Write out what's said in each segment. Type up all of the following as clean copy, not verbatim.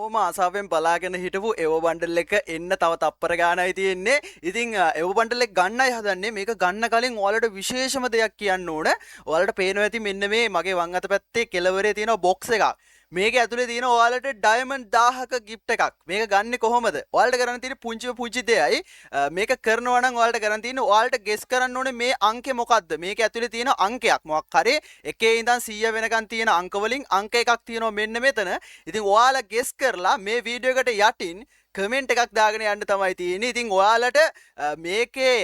ඕම ආසාවෙන් බලාගෙන හිටපු එව බණ්ඩල් එක එන්න තව තප්පර ගානයි තියෙන්නේ. ඉතින් එව බණ්ඩල් එක ගන්නයි හදන්නේ. මේක ගන්න කලින් ඔයාලට විශේෂම දෙයක් කියන්න ඕන. ඔයාලට පේනවා ඇති මෙන්න මේ මගේ වම් අත පැත්තේ කෙළවරේ තියෙන බොක්ස් එකක්. මේක ඇතුලේ තියෙන ඔයාලට ඩයමන්ඩ් 1000ක gift එකක්. මේක ගන්නෙ කොහොමද? ඔයාලට කරන්න තියෙන පුංචි දෙයයි මේක කරනවා නම් ඔයාලට කරන්න තියෙන්නේ ඔයාලට ගෙස් කරන්න ඕනේ මේ අංකේ මොකද්ද? මේක ඇතුලේ තියෙන අංකයක් මොකක් හරි 1 ඉඳන් 100 වෙනකන් තියෙන අංක වලින් අංක එකක් තියෙනවා මෙන්න මෙතන. ඉතින් ඔයාලා ගෙස් කරලා මේ වීඩියෝ එකට යටින් කමෙන්ට් එකක් දාගෙන යන්න තමයි තියෙන්නේ. ඉතින් ඔයාලට මේකේ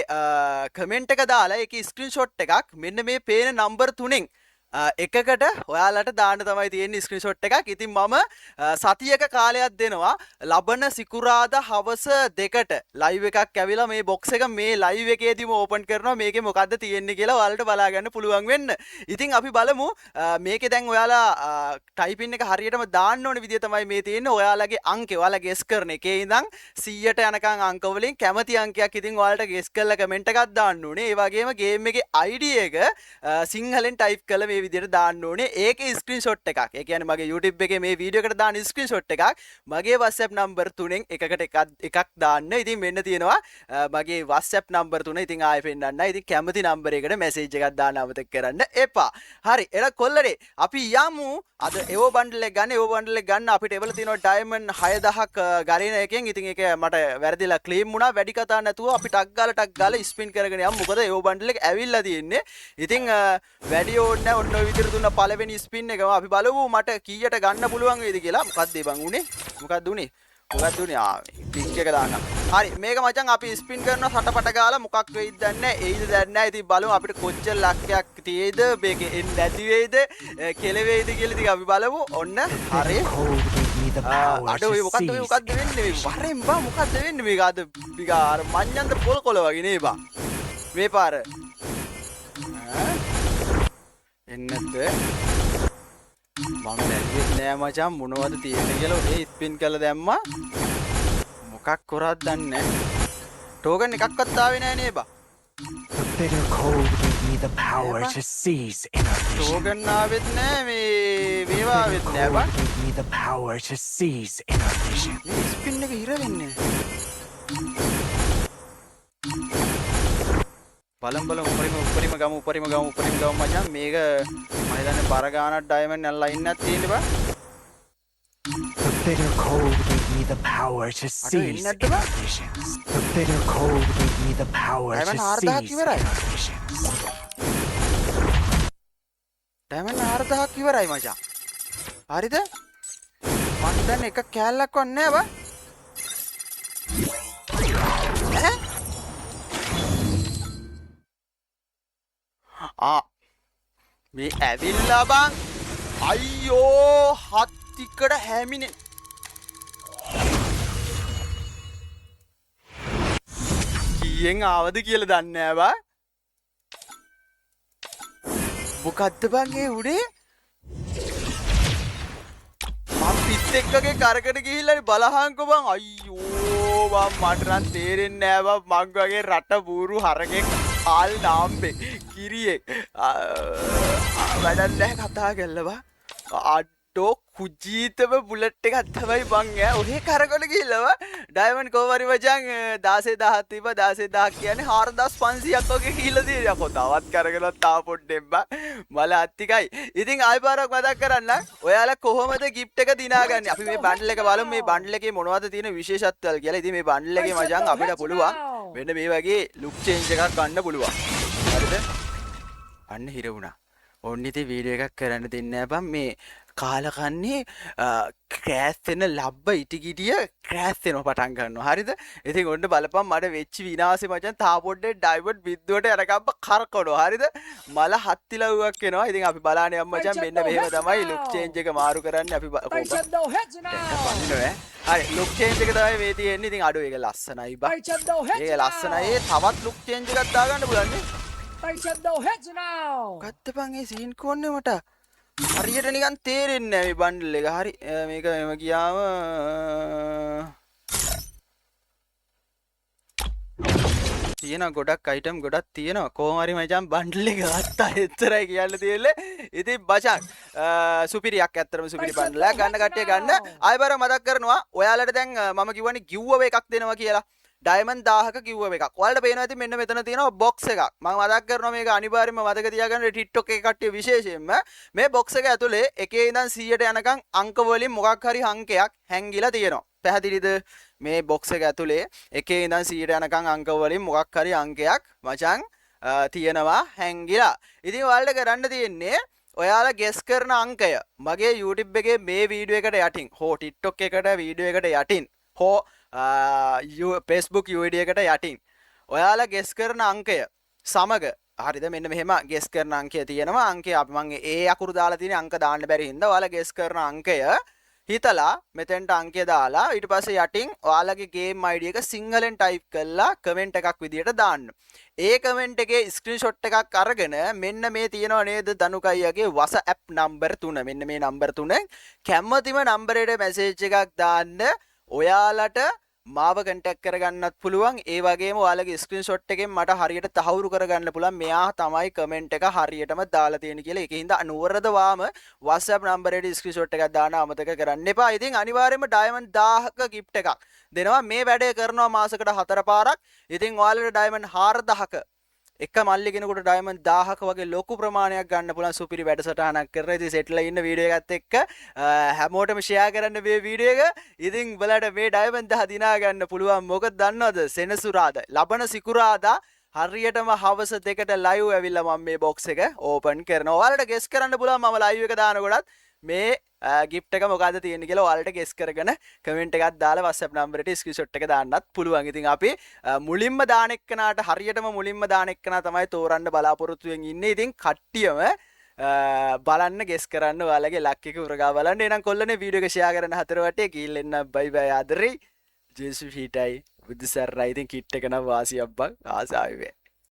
කමෙන්ට් එක දාලා ඒකේ ස්ක්‍රීන්ෂොට් එකක් මෙන්න මේ පේන නම්බර් 3න් එකකට ඔයාලට දාන්න තමයි තියෙන්නේ ස්ක්‍රීන්ෂොට් එකක්. ඉතින් මම සතියක කාලයක් දෙනවා ලබන සිකුරාදා හවස 2ට ලයිව් එකක් ඇවිල්ලා මේ බොක්ස් එක මේ ලයිව් එකේදීම ඕපන් කරනවා. මේකේ මොකද්ද තියෙන්නේ කියලා ඔයාලට බලා ගන්න පුළුවන් වෙන්න. ඉතින් අපි බලමු මේකේ දැන් ඔයාලා ටයිපින් එක හරියටම දාන්න ඕනේ විදිය තමයි මේ තියෙන්නේ. ඔයාලගේ අංකේ ඔයාලා ගෙස් කරන එකේ ඉඳන් 100ට යනකම් අංක වලින් කැමති අංකයක් ඉතින් ඔයාලට ගෙස් කරලා කමෙන්ට් එකක් දාන්න ඕනේ. ඒ වගේම ගේම් එකේ ID එක සිංහලෙන් ටයිප් කරලා මේ විදියට දාන්න ඕනේ. ඒකේ ස්ක්‍රීන්ෂොට් එකක්. ඒ කියන්නේ මගේ YouTube එකේ මේ වීඩියෝ එකට දාන ස්ක්‍රීන්ෂොට් එකක් මගේ WhatsApp නම්බර් 3න් එකක් දාන්න. ඉතින් මෙන්න තියෙනවා මගේ WhatsApp නම්බර් 3. ඉතින් ආයෙ පෙන්නන්න. ඉතින් කැමති නම්බර් එකකට මැසේජ් එකක් දාන්න අමතක කරන්න එපා. හරි. එළ කොල්ලනේ අපි යමු අද එවෝ බන්ඩල් එක ගන්න. එවෝ බන්ඩල් එක ගන්න අපිට එවල තියෙනවා ඩයමන්ඩ් 6000ක් ගරින එකෙන්. ඉතින් ඒක මට වැරදිලා ක්ලේම් වුණා. වැඩි කතා නැතුව අපි ටක් ගාලා ස්පින් කරගෙන යමු. මොකද එවෝ බන්ඩල් එක ඇවිල්ලා තියෙන්නේ. ඉතින් වැඩි ඕනේ නැහැ. ඔන්න ඔය විදිහට දුන්න පළවෙනි ස්පින් එකම අපි බලමු මට කීයට ගන්න පුළුවන් වේද කියලා. මොකද්ද ඒ බං උනේ? මොකද්ද උනේ? පික් එක දාන්න. හරි මේක මචං අපි ස්පින් කරනවා සටපට ගාලා මොකක් වෙයිද දන්නේ නැහැ. එයිද දන්නේ නැහැ. ඉතින් බලමු අපිට කොච්චර ලක්කයක් තියෙයිද මේකේ එන්නේ නැති වෙයිද කෙලවෙයිද කියලා ඉතින් අපි බලමු. ඔන්න හරි. අඩෝ මේ මොකද්ද වෙන්නේ? වරෙන් බා මොකද්ද වෙන්නේ මේක අද පිටා අර මඤ්ඤන්ද පොල් කොළ වගේ නේ බා. මේ පාර. එන්නත් මම දැක්කේ නෑ මචං මොනවද තියෙන්නේ කියලා. ඒ ස්පින් කරලා දැම්මා. මොකක් කරාද දන්නේ නැහැ. ටෝකන් එකක්වත් ආවේ නෑ නේ බා. The bitter cold gave me the power to seize inner vision. Token ආවෙත් නෑ මේවා ආවෙත් නෑ බා. Gave me the power to seize inner vision. මේ ස්පින් එක හිර වෙන්නේ. බලම් උපරිම ගමු මචං මේක මම හිතන්නේ බර ගානක් ඩයමන්ඩ් නැල්ලා ඉන්නත් තියෙන්නේ බා. The bitter cold gave me the power to seize inner visions. The bitter cold gave me the power to seize inner visions. Diamond 4000ක් ඉවරයි මචං. හරිද? මම හිතන්නේ එක කෑල්ලක්වත් නෑ බා. මේ ඇවිල්ලා බං අයියෝ හත්තිකට හැමිනේ කීයෙන් ආවද කියලා දන්නේ නැහැ බා. මොකද්ද බං ඒ උඩේ මම පිත් එක්කගේ කරකට ගිහිල්ලා බලහංකෝ බං. අයියෝ බං මට නම් තේරෙන්නේ නැහැ බං. මං වගේ රට බూరు හරකෙක් ආල් නාම්බේ කිරියෙක් වැඩක් නැහැ කතා කරලා අඩෝ කුජීතම බුලට් එකක් තමයි බං ඈ. ඔහේ කරකට ගිහලා ඩයමන්ඩ් කොහොමරි මචං 16000ක් තිබ්බා. 16000ක් කියන්නේ 4500ක් වගේ ගිහලා තියෙනවා. යකෝ තවත් කරගෙනත් තා පොඩ්ඩෙන් බා මල අත්තිකයි. ඉතින් ආයි පාරක් මතක් කරන්න ඔයාලා කොහොමද gift එක දිනාගන්නේ. අපි මේ බන්ඩල් එක බලමු. මේ බන්ඩල් එකේ මොනවද තියෙන විශේෂත්වල් කියලා. ඉතින් මේ බන්ඩල් එකේ මචං අපිට පුළුවන් මෙන්න මේ වගේ ලුක් චේන්ජ් එකක් ගන්න පුළුවන්. හරිද? අන්න හිර වුණා. ඕන්න ඉතින් වීඩියෝ එකක් කරන්න දෙන්නේ නැහැ බං. මේ කාලකන්නේ ක්‍රෑස් වෙන ලබ්බ ඉටිගිටිය ක්‍රෑස් වෙනවා පටන් ගන්නවා. හරිද? ඉතින් ඔන්න බලපන් මට වෙච්ච විනාශේ මචං තා පොඩ්ඩේ ඩයිවර්ට් බිද්දුවට යනකම් කරකවනවා. හරිද? මල හත්තිලව්වක් එනවා. ඉතින් අපි බලන්නේ මචං මෙන්න මෙහෙම තමයි ලුක් චේන්ජ් එක මාරු කරන්නේ. අපි හරි ලුක් චේන්ජ් එක තමයි මේ තියෙන්නේ. ඉතින් අඩෝ ඒක ලස්සනයි බා. ඒක ලස්සනයි. තවත් ලුක් චේන්ජ් එකක් දාගන්න පුළුවන් නේ. ගත්ත බං ඒ සීන් කොන්නේ මට හරියට නිකන් තේරෙන්නේ නැහැ මේ බන්ඩල් එක. හරි මේක මෙම ගියාම තියෙන ගොඩක් අයිටම් ගොඩක් තියෙනවා. කොහොම හරි මචං බන්ඩල් එක ගත්තා. එච්චරයි කියන්න තියෙන්නේ. ඉතින් බචන් සුපිරියක් ඇත්තටම සුපිරි බන්ඩලයක් ගන්න කට්ටිය ගන්න. ආයෙ මතක් කරනවා ඔයාලට දැන් මම කිව්වනේ giveaway එකක් දෙනවා කියලා. ඩයමන්ඩ් 1000ක giveaway එකක්. ඔයාලට පේනවා ඉතින් මෙන්න මෙතන තියෙනවා box එකක්. මම මතක් කරනවා මේක අනිවාර්යයෙන්ම මතක තියාගන්න TikTok එකේ කට්ටිය විශේෂයෙන්ම මේ box එක ඇතුලේ 1 ඉඳන් 100ට යනකම් අංක වලින් මොකක් හරි අංකයක් හැංගිලා තියෙනවා. පැහැදිලිද? මේ box එක ඇතුලේ 1 ඉඳන් 100ට යනකම් අංක වලින් මොකක් හරි අංකයක් මචං තියෙනවා හැංගිලා. ඉතින් ඔයාලට කරන්න තියෙන්නේ ඔයාලා ගෙස් කරන අංකය මගේ YouTube එකේ මේ වීඩියෝ එකට යටින් හෝ TikTok එකට වීඩියෝ එකට යටින් හෝ Facebook video එකට යටින් ඔයාලා ගෙස් කරන අංකය සමග හරිද මෙන්න මෙහෙම ගෙස් කරන අංකය තියෙනවා අංකය අපි මම ඒ අකුරු දාලා තියෙන අංක දාන්න බැරි හින්දා ඔයාලා ගෙස් කරන අංකය හිතලා මෙතෙන්ට අංකය දාලා ඊට පස්සේ යටින් ඔයාලගේ game ID එක සිංහලෙන් type කරලා comment එකක් විදියට දාන්න. ඒ comment එකේ screenshot එකක් අරගෙන මෙන්න මේ තියෙනව නේද දනුකයියාගේ WhatsApp number 3 මෙන්න මේ number 3 කැමතිම number එකට message එකක් දාන්න. ඔයාලට මාව contact කරගන්නත් පුළුවන්. ඒ වගේම ඔයාලගේ screenshot එකෙන් මට හරියට තහවුරු කරගන්න පුළුවන් මෙයා තමයි comment එක හරියටම දාලා තියෙන්නේ කියලා. ඒකින්ද අනුවරදවාම WhatsApp number එකට screenshot එකක් දාන්න අමතක කරන්න එපා. ඉතින් අනිවාර්යයෙන්ම diamond 1000ක gift එකක් දෙනවා. මේ වැඩේ කරනවා මාසෙකට 4 පාරක්. ඉතින් ඔයාලට diamond 4000ක එක මල්ලි කෙනෙකුට diamond 1000ක වගේ ලොකු ප්‍රමාණයක් ගන්න පුළුවන් සුපිරි වැඩසටහනක් කරලා. ඉතින් සෙට්ලා ඉන්න වීඩියෝ එකත් එක්ක හැමෝටම ෂෙයා කරන්න මේ වීඩියෝ එක. ඉතින් බලන්න මේ diamond 10 දිනා ගන්න පුළුවන්. මොකද දන්නවද? සෙනසුරාදා ලබන සිකුරාදා හරියටම හවස 2ට live ඇවිල්ලා මම මේ box එක open කරනවා. ඔයාලට guess කරන්න පුළුවන් මම live එක දානකොටත් මේ gift එක මොකද්ද තියෙන්නේ කියලා ඔයාලට guess කරගෙන comment එකක් දාලා WhatsApp number එකට screenshot එක දාන්නත් පුළුවන්. ඉතින් අපි මුලින්ම දාන එක්කනට හරියටම මුලින්ම දාන එක්කන තමයි තෝරන්න බලාපොරොත්තු වෙමින් ඉන්නේ. ඉතින් කට්ටියම බලන්න guess කරන්න ඔයාලගේ luck එක උරගා බලන්න. එහෙනම් කොල්ලනේ වීඩියෝ එක share කරන හතර වටේ ගිහින් එන්න bye bye ආදරේ. ජේසු හිටයි බුදුසරයි. ඉතින් කිට් එක නම් වාසියක් බං ආසාවෙ.